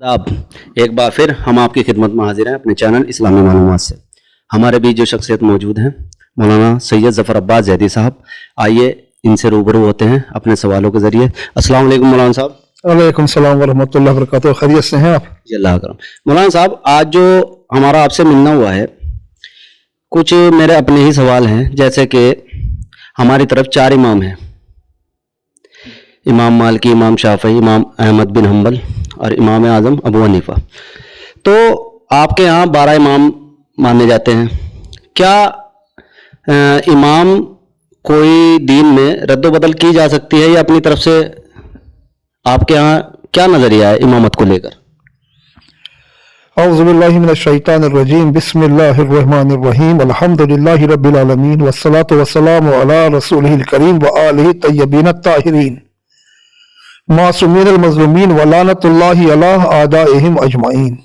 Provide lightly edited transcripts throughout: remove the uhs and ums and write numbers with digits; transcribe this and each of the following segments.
अब एक बार फिर हम आपकी खिदमत में हाजिर हैं अपने चैनल इस्लामी मालूमात से। हमारे बीच जो शख्सियत मौजूद हैं मौलाना सैयद ज़फ़र अब्बास ज़ैदी साहब, आइए इनसे रूबरू होते हैं अपने सवालों के ज़रिए। अस्सलाम वालेकुम मौलाना साहब। वालेकुम सलाम वरहमतुल्लाहि वबरकातुहू। खैरियत से हैं आप? जी अल्लाह करम। मौलाना साहब, आज जो हमारा आपसे मिलना हुआ है, कुछ मेरे अपने ही सवाल हैं। जैसे कि हमारी तरफ 4 इमाम हैं, इमाम मालिकी, इमाम शाफ़ी, इमाम अहमद बिन हम्बल और इमाम आज़म अबू हनीफ़ा। तो आपके यहाँ 12 इमाम माने जाते हैं। क्या इमाम कोई दीन में रद्द बदल की जा सकती है, या अपनी तरफ से आपके यहाँ क्या नज़रिया है इमामत को लेकर? औज़ु बिल्लाहि मिनश शैतानिर रजीम, बिस्मिल्लाहिर रहमानिर रहीम, अल्हम्दुलिल्लाहि रब्बिल आलमीन, वस्सलातु वस्सलामु अला रसूलिहिल करीम व आलिहि तय्यबीन अत्ताहिरीन, मासूमीन अल मज़लूमीन व लानतुल्लाहि अला आदाइहिम अजमाइन।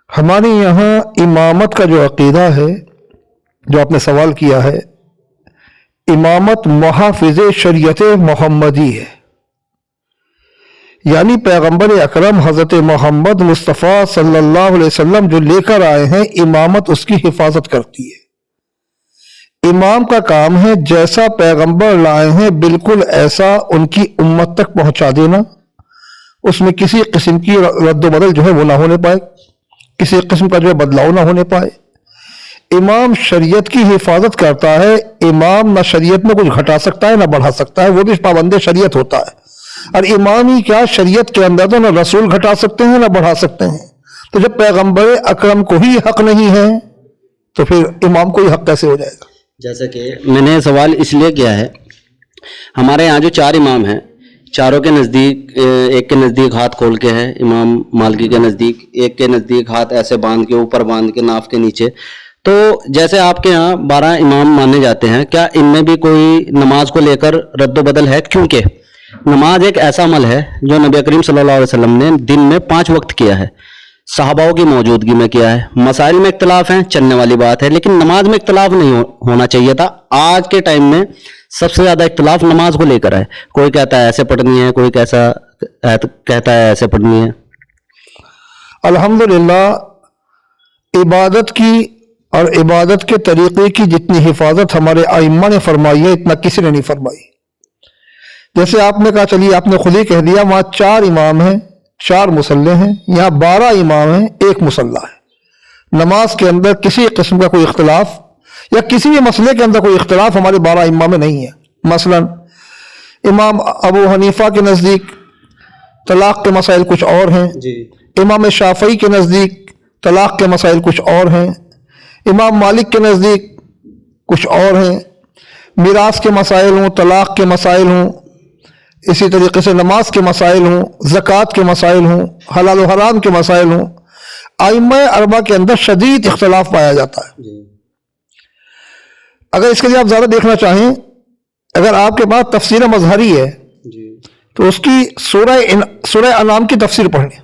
हमारे यहाँ इमामत का जो अकीदा है, जो आपने सवाल किया है, इमामत मुहाफ़िज़ शरीयत मोहम्मदी है, यानी पैगंबर अकरम हज़रत मोहम्मद मुस्तफ़ा सल्लल्लाहु अलैहि वसल्लम जो लेकर आए हैं, इमामत उसकी हिफाजत करती है। इमाम का काम है जैसा पैगंबर लाए हैं बिल्कुल ऐसा उनकी उम्मत तक पहुंचा देना। उसमें किसी किस्म की रद्द बदल जो है वो ना होने पाए, किसी किस्म का जो है बदलाव ना होने पाए। इमाम शरीयत की हिफाजत करता है। इमाम ना शरीयत में कुछ घटा सकता है ना बढ़ा सकता है, वो भी पाबंद शरीयत होता है। और इमाम ही क्या, शरीयत के अंदर तो ना रसूल घटा सकते हैं ना बढ़ा सकते हैं। तो जब पैगंबर अकरम को ही हक नहीं है तो फिर इमाम को ही हक कैसे हो जाएगा? जैसे कि मैंने सवाल इसलिए किया है, हमारे यहाँ जो 4 इमाम हैं, चारों के नज़दीक, एक के नज़दीक हाथ खोल के है, इमाम मालिकी के नज़दीक, एक के नज़दीक हाथ ऐसे बांध के, ऊपर बांध के, नाफ के नीचे। तो जैसे आपके यहाँ 12 इमाम माने जाते हैं, क्या इनमें भी कोई नमाज को लेकर रद्द बदल है? क्योंकि नमाज एक ऐसा अमल है जो नबी करीम सल्लल्लाहु अलैहि वसल्लम ने दिन में 5 वक्त किया है, सहाबाओं की मौजूदगी में किया है। मसाइल में इख्तलाफ हैं, चलने वाली बात है, लेकिन नमाज में इख्तलाफ नहीं होना चाहिए था। आज के टाइम में सबसे ज़्यादा इख्तलाफ नमाज को लेकर है। कोई कहता है ऐसे पढ़नी है, कोई कैसा कहता है ऐसे पढ़नी है। अल्हम्दुलिल्लाह, इबादत की और इबादत के तरीक़े की जितनी हिफाजत हमारे आइम्मा ने फरमाई है, इतना किसी ने नहीं फरमाई। जैसे आपने कहा, चलिए आपने खुद ही कह दिया, वहाँ 4 इमाम हैं, 4 मुसल्ले हैं, यहाँ 12 इमाम हैं, 1 मुसल्ला है। नमाज के अंदर किसी किस्म का कोई इख्तलाफ या किसी भी मसले के अंदर कोई इख्तलाफ हमारे 12 इमाम में नहीं है। मसलन इमाम अबू हनीफा के नज़दीक तलाक़ के मसाइल कुछ और हैं, इमाम शाफ़ी के नज़दीक तलाक़ के मसाइल कुछ और हैं, इमाम मालिक के नज़दीक कुछ और हैं। मिरास के मसाइल हों, तलाक़ के मसाइल हों, इसी तरीके से नमाज के मसाइल हों, ज़कात के मसाइल हों, हलाल व हराम के मसाइल हों, आइम्मा अरबा के अंदर शदीद इख्तलाफ पाया जाता है। अगर इसके लिए आप ज़्यादा देखना चाहें, अगर आपके पास तफसीर मज़हरी है तो उसकी सूरह अनाम की तफसीर पढ़ लें।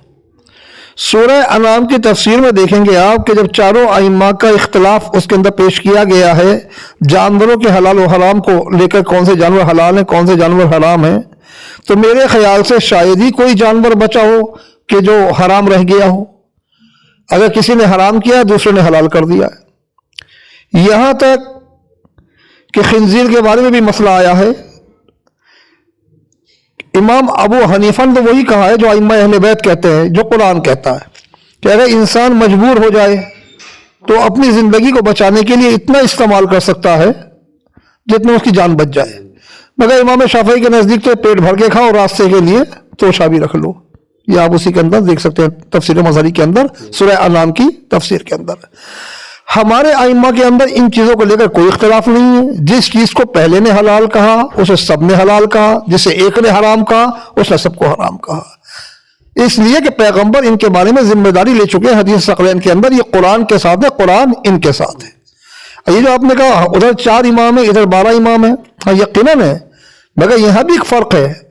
सूरह अनाम की तफसीर में देखेंगे आप कि जब चारों आइम्मा का इख्तलाफ उसके अंदर पेश किया गया है, जानवरों के हलाल व हराम को लेकर, कौन से जानवर हलाल हैं, कौन से जानवर हराम हैं, तो मेरे ख्याल से शायद ही कोई जानवर बचा हो कि जो हराम रह गया हो। अगर किसी ने हराम किया, दूसरे ने हलाल कर दिया है। यहाँ तक कि खिंजीर के बारे में भी मसला आया है। इमाम अबू हनीफा ने तो वही कहा है जो आइम्मा अहले बैत कहते हैं, जो कुरान कहता है कि अगर इंसान मजबूर हो जाए तो अपनी ज़िंदगी को बचाने के लिए इतना इस्तेमाल कर सकता है जितने उसकी जान बच जाए। मगर इमाम शाफ़ी के नज़दीक तो पेट भर के खाओ, रास्ते के लिए तोशा भी रख लो। ये आप उसी के अंदर देख सकते हैं, तफसीर मज़हरी के अंदर, सूरह अनाम की तफसीर के अंदर। हमारे आइम्मा के अंदर इन चीज़ों को लेकर कोई इख्तलाफ नहीं है। जिस चीज़ को पहले ने हलाल कहा उसे सब ने हलाल कहा, जिसे एक ने हराम कहा उसने सबको हराम कहा। इसलिए कि पैगंबर इनके बारे में जिम्मेदारी ले चुके हैं। हदीस सक़लैन के अंदर ये कुरान के साथ है, कुरान इनके साथ है। ये जो आपने कहा उधर 4 इमाम है, इधर 12 इमाम है, हाँ यकीनन है, मगर यहाँ भी एक फ़र्क है।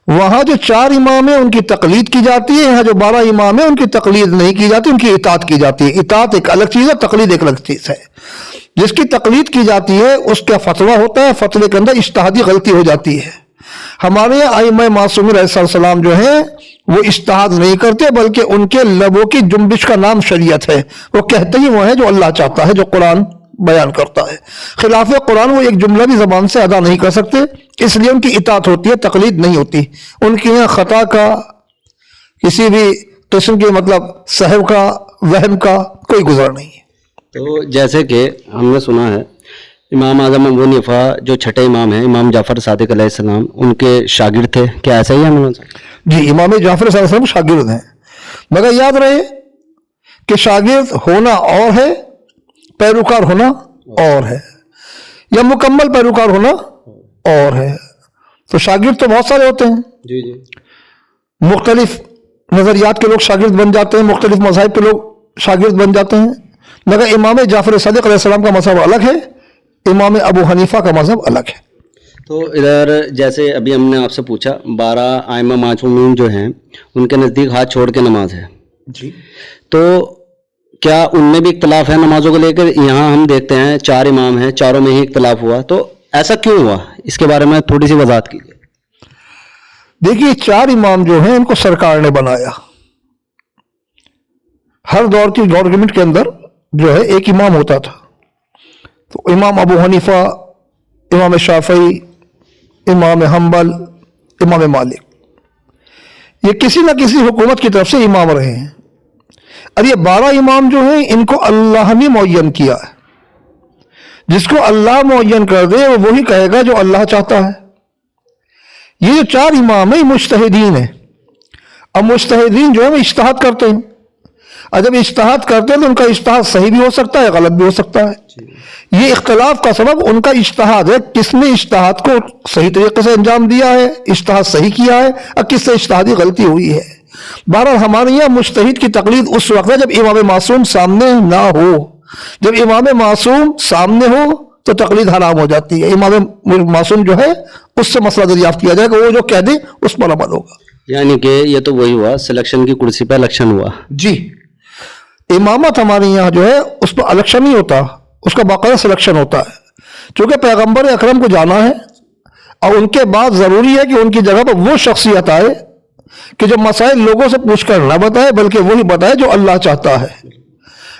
वहाँ जो 4 इमाम है उनकी तकलीद की जाती है, यहाँ जो 12 इमाम है उनकी तकलीद नहीं की जाती, उनकी इताअत की जाती है। इताअत एक अलग चीज़ है, तकलीद एक अलग चीज़ है। जिसकी तकलीद की जाती है उसका फतवा होता है, फतवे के अंदर इज्तिहादी गलती हो जाती है। ہمارے یہاں ائمہ معصومین علیہ السلام جو ہیں وہ اجتہاد نہیں کرتے، بلکہ ان کے لبوں کی جنبش کا نام شریعت ہے، وہ کہتے ہی وہ ہیں جو اللہ چاہتا ہے، جو قرآن بیان کرتا ہے۔ خلاف قرآن وہ ایک جملہ بھی زبان سے ادا نہیں کر سکتے، اس لیے ان کی اطاعت ہوتی ہے، تقلید نہیں ہوتی۔ ان کے یہاں خطا کا، کسی بھی قسم کے مطلب سہو کا، وہم کا کوئی گزر نہیں ہے۔ تو جیسے کہ ہم نے سنا ہے امام اعظم ابو حنیفہ جو چھٹے امام ہیں، امام جعفر صادق علیہ السلام، ان کے شاگرد تھے، کیا ایسا ہی ہے مولانا صاحب؟ جی، امام جعفر صلی اللہ علیہ وسلم شاگرد ہیں، مگر یاد رہے کہ شاگرد ہونا اور ہے، پیروکار ہونا اور ہے، یا مکمل پیروکار ہونا اور ہے۔ تو شاگرد تو بہت سارے ہوتے ہیں، جی جی، مختلف نظریات کے لوگ شاگرد بن جاتے ہیں، مختلف مذاہب کے لوگ شاگرد بن جاتے ہیں، مگر امام جعفر صادق علیہ السلام کا مذہب الگ ہے، امام ابو حنیفہ کا مذہب الگ ہے۔ تو ادھر جیسے ابھی ہم نے آپ سے پوچھا 12 ائمہ معصومین جو ہیں ان کے نزدیک ہاتھ چھوڑ کے نماز ہے، جی، تو کیا ان میں بھی اختلاف ہے نمازوں کو لے کر؟ یہاں ہم دیکھتے ہیں 4 امام ہیں، چاروں میں ہی اختلاف ہوا، تو ایسا کیوں ہوا؟ اس کے بارے میں تھوڑی سی وضاحت کیجیے۔ دیکھیے 4 امام جو ہیں ان کو سرکار نے بنایا۔ ہر دور کی گورنمنٹ کے اندر جو ہے ایک امام ہوتا تھا، تو امام ابو حنیفہ، امام شافعی، امام حنبل، امام مالک، یہ کسی نہ کسی حکومت کی طرف سے امام رہے ہیں۔ اور یہ 12 امام جو ہیں ان کو اللہ نے معین کیا ہے، جس کو اللہ معین کر دے وہ وہی کہے گا جو اللہ چاہتا ہے۔ یہ جو 4 امام ہیں مجتہدین ہیں، اب مجتہدین جو ہے وہ اجتہاد کرتے ہیں، اور جب اجتہاد کرتے ہیں تو ان کا اجتہاد صحیح بھی ہو سکتا ہے، غلط بھی ہو سکتا ہے۔ یہ اختلاف کا سبب ان کا اجتہاد ہے، کس نے اجتہاد کو صحیح طریقے سے انجام دیا ہے، اجتہاد صحیح کیا ہے، اور کس سے اجتہادی غلطی ہوئی ہے۔ بہرحال ہمارے یہاں مجتہد کی تقلید اس وقت ہے جب امام معصوم سامنے نہ ہو۔ جب امام معصوم سامنے ہو تو تقلید حرام ہو جاتی ہے۔ امام معصوم جو ہے اس سے مسئلہ دریافت کیا جائے گا، وہ جو کہہ دے اس پر عمل ہوگا۔ یعنی کہ یہ تو وہی ہوا، سلیکشن کی کرسی پہ الیکشن ہوا۔ جی، امامت ہمارے یہاں جو ہے اس پر الیکشن نہیں ہوتا، اس کا باقاعدہ سلیکشن ہوتا ہے، چونکہ پیغمبر اکرم کو جانا ہے، اور ان کے بعد ضروری ہے کہ ان کی جگہ پر وہ شخصیت آئے کہ جو مسائل لوگوں سے پوچھ کر نہ بتائے بلکہ وہی بتائے جو اللہ چاہتا ہے۔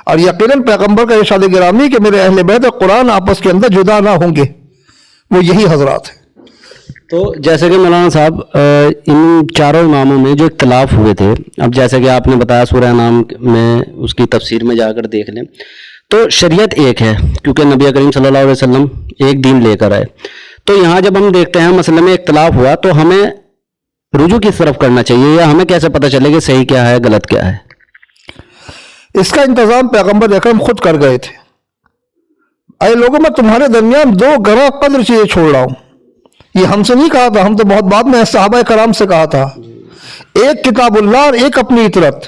اور یقیناً پیغمبر کا ارشاد گرامی کہ میرے اہل بیت قرآن آپس کے اندر جدا نہ ہوں گے، وہ یہی حضرات ہیں۔ تو جیسے کہ مولانا صاحب ان چاروں اماموں میں جو اختلاف ہوئے تھے، اب جیسے کہ آپ نے بتایا سورہ انعام میں اس کی تفسیر میں جا کر دیکھ لیں، تو شریعت ایک ہے کیونکہ نبی کریم صلی اللہ علیہ وسلم ایک دین لے کر آئے۔ تو یہاں جب ہم دیکھتے ہیں مسئلے میں اختلاف ہوا تو ہمیں رجوع کس طرف کرنا چاہیے، یا ہمیں کیسے پتہ چلے کہ صحیح کیا ہے غلط کیا ہے؟ اس کا انتظام پیغمبر اکرم خود کر گئے تھے۔ اے لوگوں، میں تمہارے درمیان 2 گراں قدر چیزیں چھوڑ رہا ہوں۔ یہ ہم سے نہیں کہا تھا، ہم تو بہت بعد میں صحابہ کرام سے کہا تھا۔ ایک کتاب اللہ اور ایک اپنی اطرت،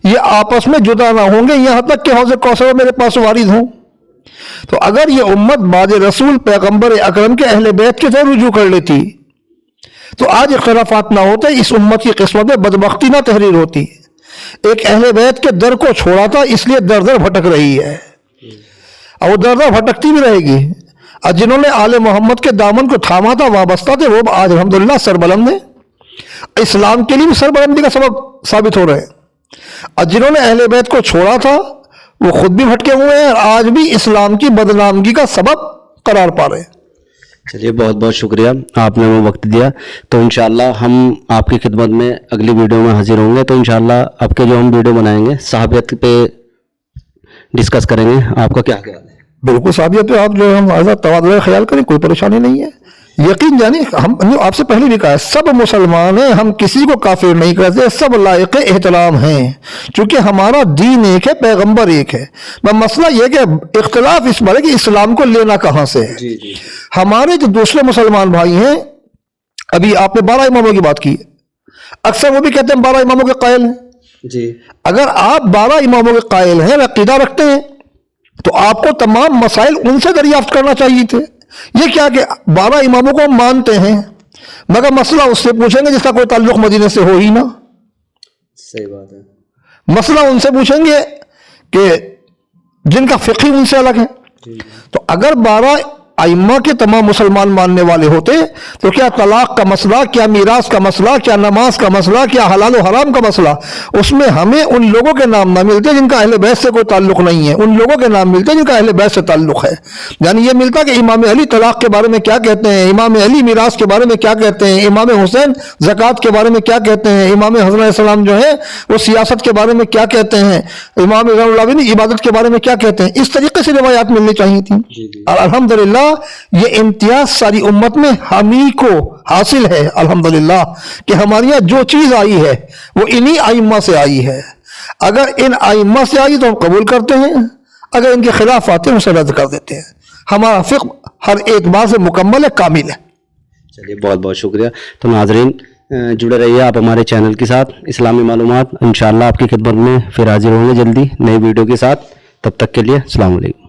یہ آپس میں جدا نہ ہوں گے یہاں تک کہ حوض کوثر میرے پاس وارد ہوں۔ تو اگر یہ امت بعد رسول پیغمبر اکرم کے اہل بیت کی طرف رجوع کر لیتی تو آج اختلافات نہ ہوتے، اس امت کی قسمت میں بدبختی نہ تحریر ہوتی۔ ایک اہل بیت کے در کو چھوڑا تھا، اس لیے در در بھٹک رہی ہے، اور وہ در در بھٹکتی بھی رہے گی۔ اور جنہوں نے آل محمد کے دامن کو تھاما تھا، وابستہ تھے، وہ آج الحمدللہ سربلند ہیں، اسلام کے لیے بھی سربلندی کا سبب ثابت ہو رہے ہیں۔ اور جنہوں نے اہل بیت کو چھوڑا تھا وہ خود بھی بھٹکے ہوئے ہیں اور آج بھی اسلام کی بدنامگی کا سبب قرار پا رہے ہیں۔ چلیے بہت بہت شکریہ، آپ نے وہ وقت دیا۔ تو انشاءاللہ ہم آپ کی خدمت میں اگلی ویڈیو میں حاضر ہوں گے۔ تو انشاءاللہ آپ کے جو ہم ویڈیو بنائیں گے صحابیت پہ ڈسکس کریں گے، آپ کا کیا خیال ہے؟ بالکل صحابیت پہ آپ جو ہم تبادلہ خیال کریں، کوئی پریشانی نہیں ہے۔ یقین جانی، ہم آپ سے پہلے بھی کہا ہے، سب مسلمان ہیں، ہم کسی کو کافر نہیں کرتے، سب لائق احترام ہیں، چونکہ ہمارا دین ایک ہے، پیغمبر ایک ہے۔ مسئلہ یہ کہ اختلاف اس بارے کہ اسلام کو لینا کہاں سے ہے۔ ہمارے جو دوسرے مسلمان بھائی ہیں، ابھی آپ نے 12 اماموں کی بات کی، اکثر وہ بھی کہتے ہیں 12 اماموں کے قائل ہیں۔ جی، اگر آپ 12 اماموں کے قائل ہیں، عقیدہ رکھتے ہیں، تو آپ کو تمام مسائل ان سے دریافت کرنا چاہیے تھے۔ یہ کیا کہ 12 اماموں کو ہم مانتے ہیں مگر مسئلہ اس سے پوچھیں گے جس کا کوئی تعلق مدینے سے ہو ہی نہ۔ صحیح بات ہے۔ مسئلہ ان سے پوچھیں گے کہ جن کا فقہ ان سے الگ ہے۔ تو اگر 12 आइम्मा के तमाम मुसलमान मानने वाले होते तो क्या तलाक का मसला, क्या मीरास का मसला, क्या नमाज का मसला, क्या हलाल और हराम का मसला, उसमें हमें उन लोगों के नाम ना मिलते जिनका अहले बैत से कोई ताल्लुक नहीं है, उन लोगों के नाम मिलते जिनका अहले बैत से ताल्लुक है। यानी ये मिलता कि इमाम अली तलाक के बारे में क्या कहते हैं, इमाम अली मीरास के बारे में क्या कहते हैं, इमाम हुसैन ज़कात के बारे में क्या कहते हैं, इमाम हज़रत सलाम जो है वो सियासत के बारे में क्या कहते हैं, इमाम ज़ैनुल इबादत के बारे में क्या कहते हैं। इस तरीके से रिवायात मिलनी चाहिए थी। और अल्हम्दुलिल्लाह ये इम्तियाज सारी उम्मत में हम ही को हासिल है अल्हम्दुलिल्लाह कि हमारे यहाँ जो चीज़ आई है वो इन्हीं आइम्मा से आई है। अगर इन आइम्मा से आई तो हम कबूल करते हैं, अगर इनके खिलाफ आते हैं उसे रद्द कर देते हैं। हमारा फ़िक़्ह हर एतबार से मुकम्मल है, कामिल है। चलिए बहुत बहुत शुक्रिया। तो नाज़रीन जुड़े रहिए आप हमारे चैनल के साथ, इस्लामी मालूमात इंशाअल्लाह आपकी खिदमत में फिर हाजिर होंगे जल्दी नई वीडियो के साथ। तब तक के लिए अस्सलाम वालेकुम।